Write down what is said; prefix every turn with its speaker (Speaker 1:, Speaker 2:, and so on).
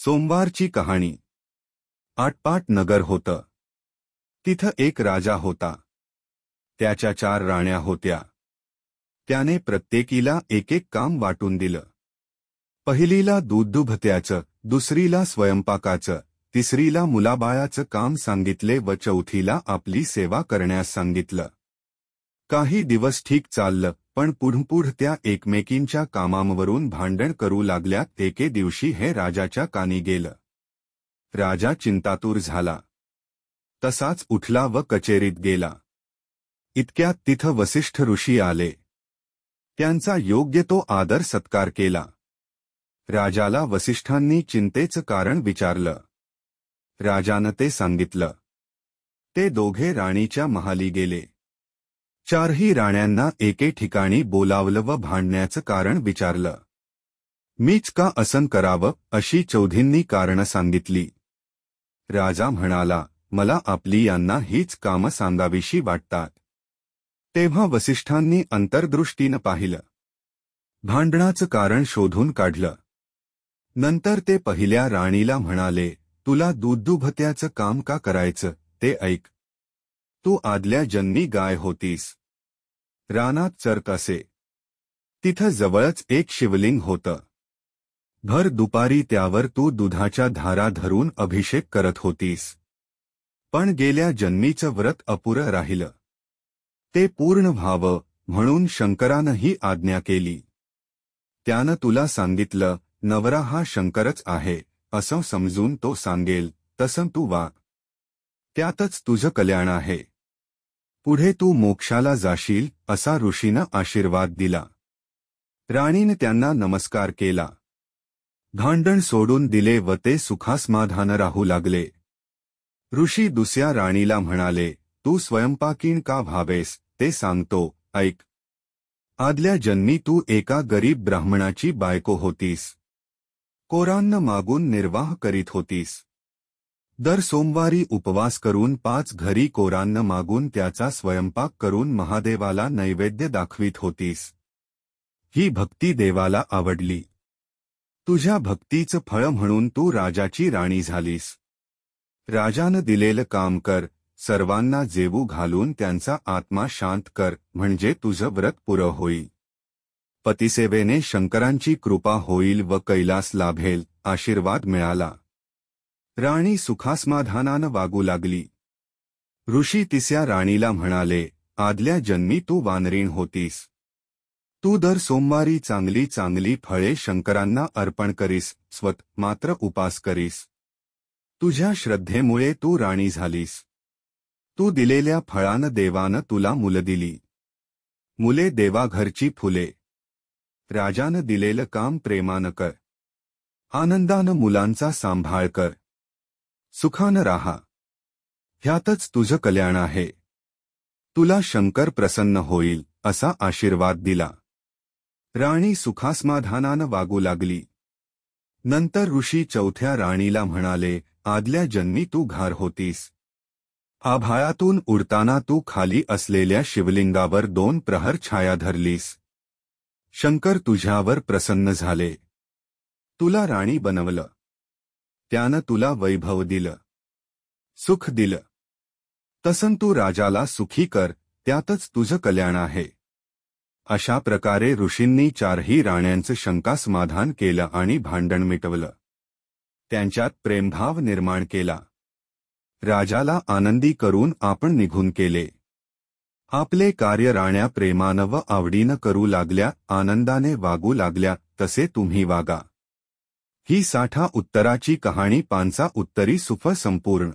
Speaker 1: सोमवारची कहाणी। आटपाट नगर होतं। तिथं एक राजा होता। त्याच्या 4 राण्या होत्या। त्याने प्रत्येकीला एक काम वाटून दिलं। पहिलीला दूध-दुभत्याचं, दुसरीला स्वयंपाकाचं, तिसरीला मुलाबाळाचं काम सांगितले व चौथीला आपली सेवा करण्यास सांगितलं। काही दिवस ठीक चाललं, पण पुढं त्या एकमेकींच्या कामांवरून भांडण करू लागल्या। एके दिवशी हे राजाच्या कानी गेलं। राजा चिंतातूर झाला। तसाच उठला व कचेरीत गेला। इतक्यात तिथं वसिष्ठ ऋषी आले। त्यांचा योग्य तो आदर सत्कार केला। राजाला वसिष्ठांनी चिंतेचं कारण विचारलं। राजानं ते सांगितलं। ते दोघे राणीच्या महाली गेले। 4ही राण्यांना एके ठिकाणी बोलावलं व भांडण्याचं कारण विचारलं। मीच का असं करावं अशी चौधींनी कारणं सांगितली। राजा म्हणाला, मला आपली यांना हीच कामं सांगावीशी वाटतात। तेव्हा वसिष्ठांनी अंतर्दृष्टीनं पाहिलं। भांडणाचं कारण शोधून काढलं। नंतर ते पहिल्या राणीला म्हणाले, तुला दूध-दुभत्याचं काम का करायचं ते ऐक। तू आदल्या जन्मी गाय होतीस। रानात चरत असे। तिथं जवळच एक शिवलिंग होतं। भर दुपारी त्यावर तू दुधाच्या धारा धरून अभिषेक करत होतीस। पण गेल्या जन्मीचं व्रत अपुरं राहिलं। ते पूर्ण व्हावं म्हणून शंकरानं ही आज्ञा केली। त्यानं तुला सांगितलं, नवरा हा शंकरच आहे असं समजून तो सांगेल तसं तू वाग। त्यातच तुझं कल्याण आहे। पुढे तू मोक्षाला जाशील असा ऋषीनं आशीर्वाद दिला। राणीने त्यांना नमस्कार केला। भांडण सोडून दिले व ते सुखासमाधानं राहू लागले। ऋषी दुसऱ्या राणीला म्हणाले, तू स्वयंपाकीण का व्हावेस ते सांगतो ऐक। आदल्या जन्मी तू एका गरीब ब्राह्मणाची बायको होतीस। कोरान्न मागून निर्वाह करीत होतीस। दर सोमवारी उपवास करून 5 घरी कोरान्न मागून त्याचा स्वयंपाक करून महादेवाला नैवेद्य दाखवीत होतीस। ही भक्ती देवाला आवडली। तुझ्या भक्तीचं फळ म्हणून तू राजाची राणी झालीस। राजानं दिलेलं काम कर, सर्वांना जेवू घालून त्यांचा आत्मा शांत कर, म्हणजे तुझं व्रत पुरं होईल। पतिसेवेने शंकरांची कृपा होईल व कैलास लाभेल आशीर्वाद मिळाला। राणी सुखासमाधानानं वागू लागली। ऋषी तिसऱ्या राणीला म्हणाले, आदल्या जन्मी तू वानरीण होतीस। तू दर सोमवारी चांगली चांगली फळे शंकरांना अर्पण करीस, स्वत मात्र उपास करीस। तुझ्या श्रद्धेमुळे तू राणी झालीस। तू दिलेल्या फळानं देवानं तुला मुलं दिली। मुले देवाघरची फुले। राजानं दिलेलं काम प्रेमानं कर। आनंदानं मुलांचा सांभाळ कर। सुखानं राहा। ह्यातच तुझं कल्याण आहे। तुला शंकर प्रसन्न होईल असा आशीर्वाद दिला। राणी सुखासमाधानानं वागू लागली। नंतर ऋषी चौथ्या राणीला म्हणाले, आदल्या जन्मी तू घार होतीस। आभाळातून उडताना तू खाली असलेल्या शिवलिंगावर 2 प्रहर छाया धरलीस। शंकर तुझ्यावर प्रसन्न झाले। तुला राणी बनवलं। त्यानं तुला वैभव दिलं, सुख दिलं। तसं तू राजाला सुखी कर, त्यातच तुझं कल्याण आहे। अशा प्रकारे ऋषींनी 4ही राण्यांचं शंकासमाधान केलं आणि भांडण मिटवलं। त्यांच्यात प्रेमभाव निर्माण केला। राजाला आनंदी करून आपण निघून केले। आपले कार्य राण्या प्रेमानं व आवडीनं करू लागल्या, आनंदाने वागू लागल्या, तसे तुम्ही वागा। ही 60 उत्तराची कहाणी 5 उत्तरी सुफ संपूर्ण।